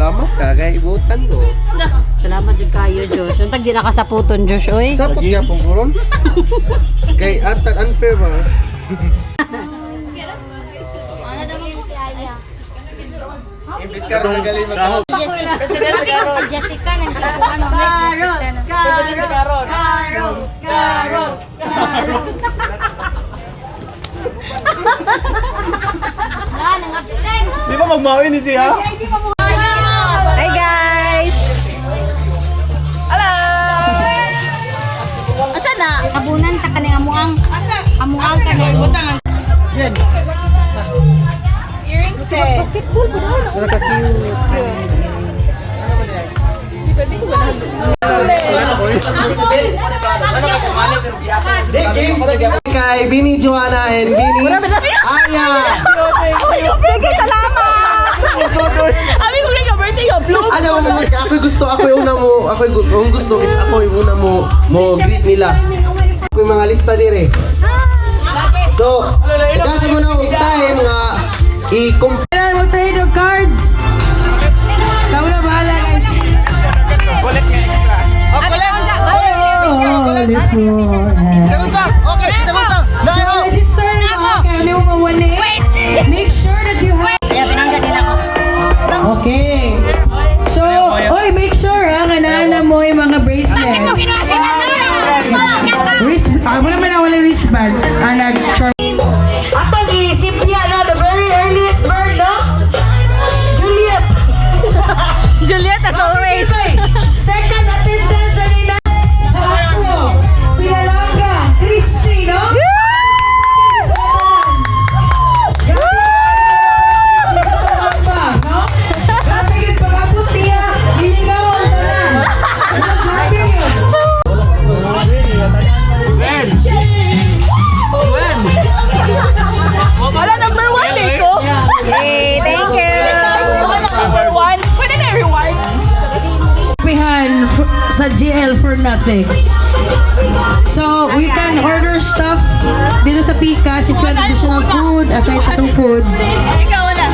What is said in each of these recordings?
Salamat ka, kaya ibutan ko. Salamat din kayo, Josh. Ang tag di nakasaputon, Josh, oy. Sapot niya pong kuron. Kay atat unfair ba? Ano daw yung si Aya? Imbis ka rin nagaling magkakot. Si Jessica, nandito ano, Carol. Nang absent. Di ba magmawin ni siya? Hi, guys! Hello! Asa na? Kabunan sa kanang amuang kanang Earrings, te. Kay Bini Joanna and Bini Aya. Sige, salamat! Abi ko lang yung birthday yung blue. Ano mo ako gusto ako yung una mo yung gusto is ako yung una mo greet nila. Ako yung mga lista dire. So, kasi mo na yung time nga i-compare. We'll pay the cards. Kamu na bahala, guys. Kulit nga extra. Oh, collect! Okay, isa ko sa. So, register na kaya ano yung mawali. Make sure that you have... Kaya pinanggan nila ko. Okay. So, oy, make sure ha, kanana mo yung mga bracelets. Mo naman na wala wristbands. Nag-charm. At pag-iisip niya na, the very earliest bird, no? Juliet! Juliet, as always. Second attendance sa nila. Sa ako. Pinalanga. Christy, no? Wala, number 1 dito. Hey, thank you. Number 1. Pwede na reward. Pihan sa GL for nothing. So, we can order stuff dito sa Pikas if you have additional food, aside sa itong food. Ikaw na.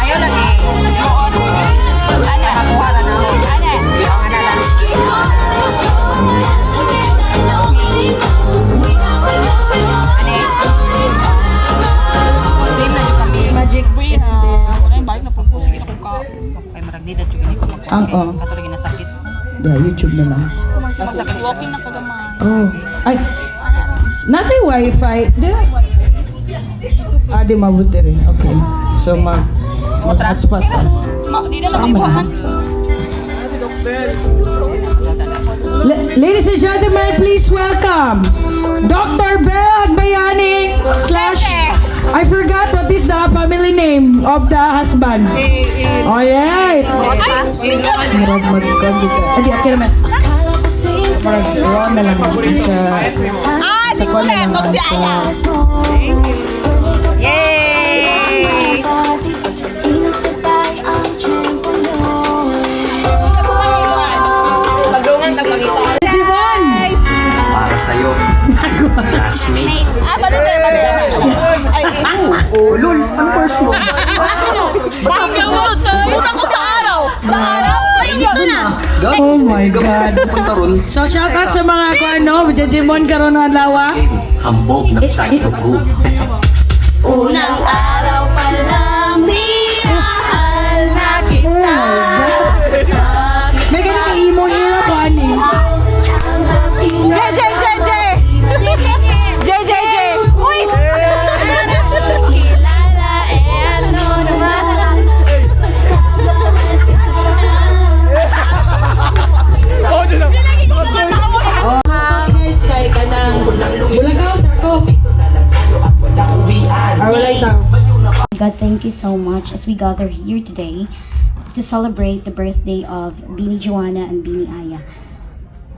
Ayaw lang eh. Ane, hakuha na na. Ane, hakuha na lang. Magic Bri ha. Wala yung balik na po ko. Sige na kung ka. Ay, maragdida. Tsugin ko Oo. Katulog na sakit. Yeah, YouTube na lang. Masakit. Walking na kagamay. Oh. Ay, natay wifi. Di mabuti rin. Okay. So, mag-hotspot ka. Di na lang ibuhan. Ladies and gentlemen, please welcome Dr. Belle Agbayani / I forgot what is the family name of the husband. Alright. Hirap mag-conduct. Adi, okay naman. Ron na lang sa kwan na lang Yay! Jimon! Para sa'yo. Classmate. Paano tayo? Ay, Lol, ano course mo? Utang ko sa araw! Sa araw? Ayun dito na! Oh my God. Punta ron. So shout out sa mga Jimon karon ng lawa. Hambog na sakto ko. Unang araw pa lang minahal na kita. May ganun kay imo hero po ani. JJ! Uy! Kilala ano naman. Guys, kay kanang Bulagaw sa ko. Walay tao. God, thank you so much as we gather here today to celebrate the birthday of Bini Joanna and Bini Aya.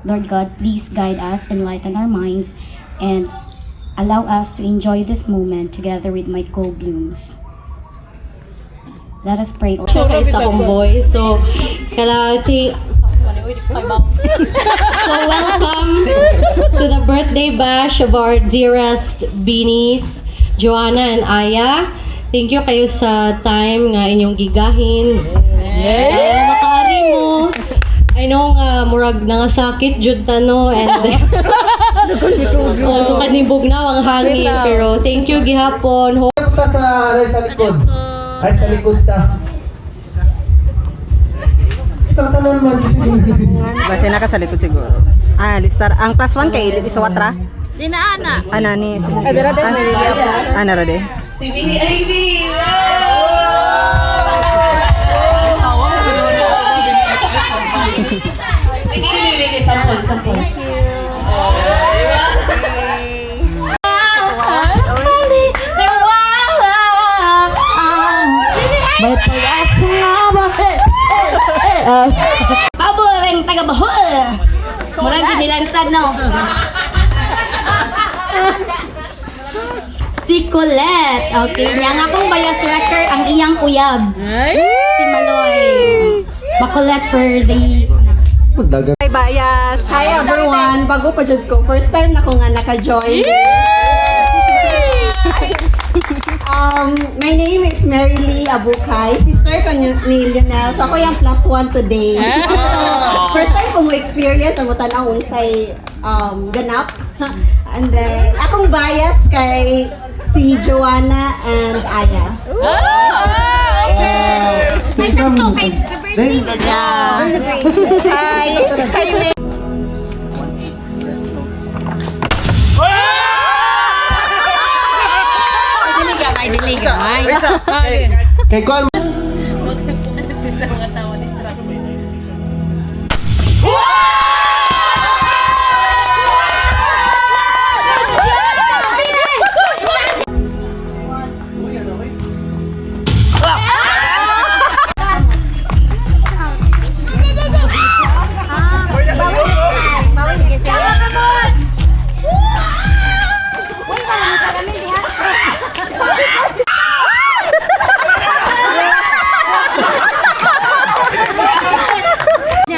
Lord God, please guide us, enlighten our minds, and allow us to enjoy this moment together with my co-blooms. Let us pray. Siya kayo sa akong voice. So, kalahati. So, welcome to the birthday bash of our dearest Beanies, Joanna and Aya. Thank you kayo sa time nga inyong gigahin. Makaari mo. I know nga, murag nangasakit jud tano and so kanibog na ang hangin. Pero thank you gihapon. Ta sa likod. Ay, sa likod ta. Tatanol man kasi Basta naka sa likod siguro. Ah, listar. Ang class 1 kay Edith Isawatra. Di na, ana. Ana ni. Ana rade. Si Bini Ivy! Bini, sampol. May pag-asa nga ba? Paboring taga Bohol. Murag gid nilansad no. Si Colette. Okay, yang akong bias wrecker ang iyang uyab. Si Maloy. Makulet for the dagan. Hi Bayas. Hi everyone, bago pa jud ko. First time na ko nga naka-join. My name is Mary Lee Abukay, sister ko ni Lionel. So ako yung +1 today. First time ko mo experience ang tanaw unsay ganap. And then akong bias kay si Joanna and Aya. May kanto kay birthday. Hi, kay May. Wait sa. Kay Kwan.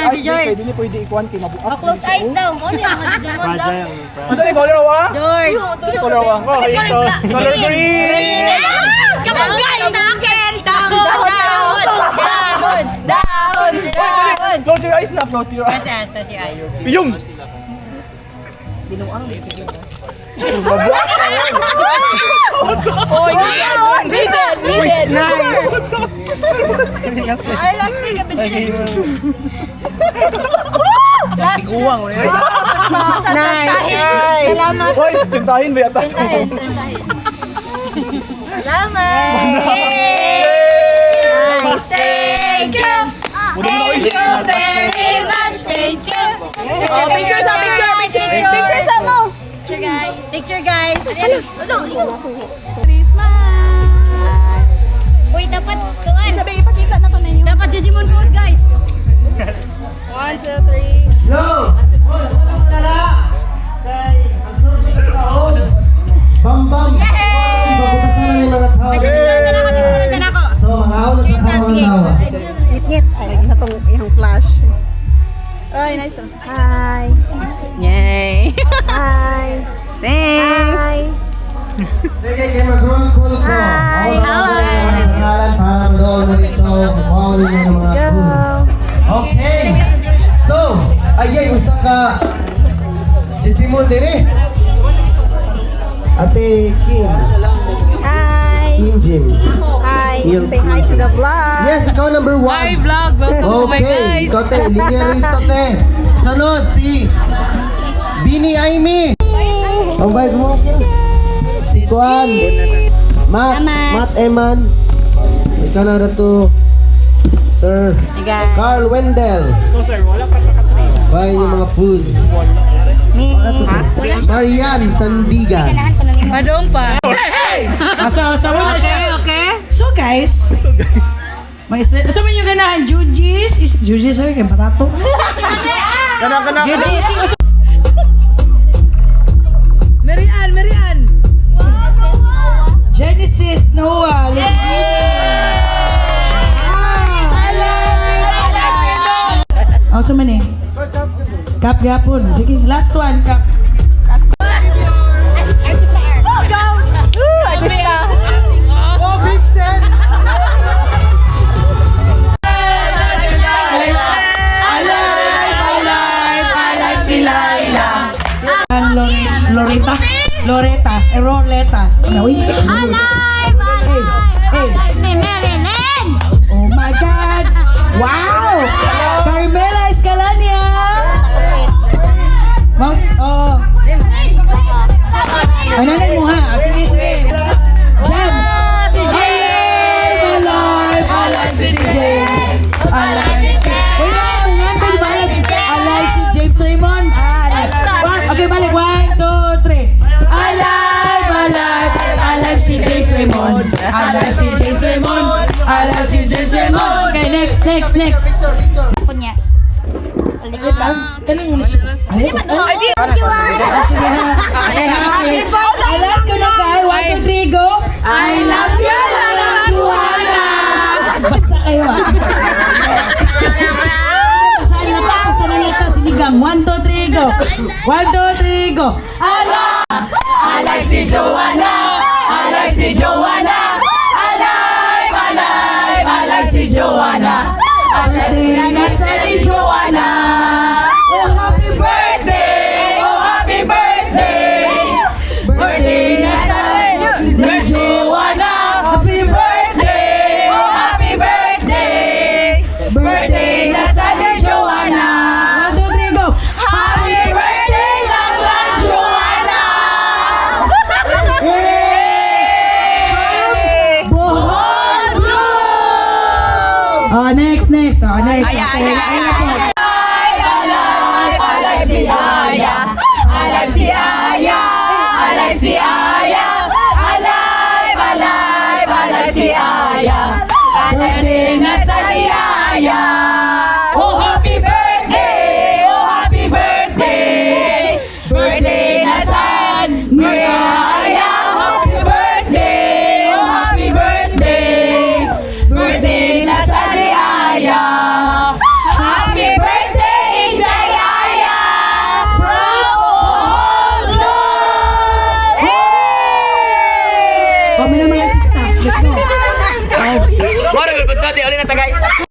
Si George. Hindi pwede ikuan kay mabuhat. Close eyes daw. Mo ni ang Digimon daw. Ano ni color wa? George. Color wa. Oh, ito. Color green. Come on guys, sa akin. Dahon. Close your eyes na, close your eyes. Close your eyes. Piyong. Ay, last thing ka pinili. Kuwang mo eh. Salamat. Hoy, tintahin ba yata? Salamat. Thank you. Thank you very much. Thank you. Picture mo. Picture guys. Picture guys. Uy, dapat kuan. Sabi ipakita na to ninyo. Dapat Digimon pose guys. 1, 2, 3. Yo! Bam! Babutasan ni mga tao. Ay, picture na ako. So, mahal na kasama Sige. ng tawa. Ngit ay sa tong iyang flash. Ay, nice one. Hi. Yay. Hi. Thanks. Hi. Sige, kaya mag-roll call ko. Hi. Pangalan para mag-roll mo dito. Kumawali mo ng mga tools. Okay. So, ayay, usa ka Chichimon din eh. Ate Kim. Hi. Kim Jim. Hi. Feel Say hi to the vlog. Yes, ikaw number 1. Hi vlog. Welcome my Okay, guys. ikaw te, linya rito te. Sunod, si Bini Aimee. Ang bayad mo, si Kuan. Matt Eman. Ikaw na rito. Sir Carl Wendell. So sir, wala pa kakatrin. Bayan yung mga foods. Marian Sandigan. Madong pa. Asa-asawa na siya. Okay. So guys, may sa man yung ganahan, Jujis is Jujis ay kay barato. Kana. Jujis Genesis Noah. Kap gapon. Sige, last one, Kap. Loretta. Oh my God! Wow! Carmela Escalania! Mouse, oh. Nanay mo ha. Sige. James! Alive si James! Alive si... Wait lang, nandun ba? Alive si James Raymond? Okay, balik. 1, 2, 3. Alive si James Raymond. Alive si James Raymond. Alive si James Raymond. Okay, next. Punya. Wait lang. Kanang ulis. Alas ko na kay. 1, 2, 3, go. I love you, Lala Juana. Basta kayo ha. Basahin na tapos na lang ito. Sinigang. 1, 2, 3, go. 1, 2, 3, go. Alive si Joanna. Alive si Joanna. Alive si Joanna. Alive na sa ni Joanna. Oh, happy birthday! Oh, happy birthday! Birthday na sa ni Joanna. Happy birthday! Oh, happy birthday! Birthday na sa ni Joanna. 1, 2, 3, go. Happy birthday, Langlang Joanna! Bohol Blues! Oh, next. Oh, next. Okay, ayun na po.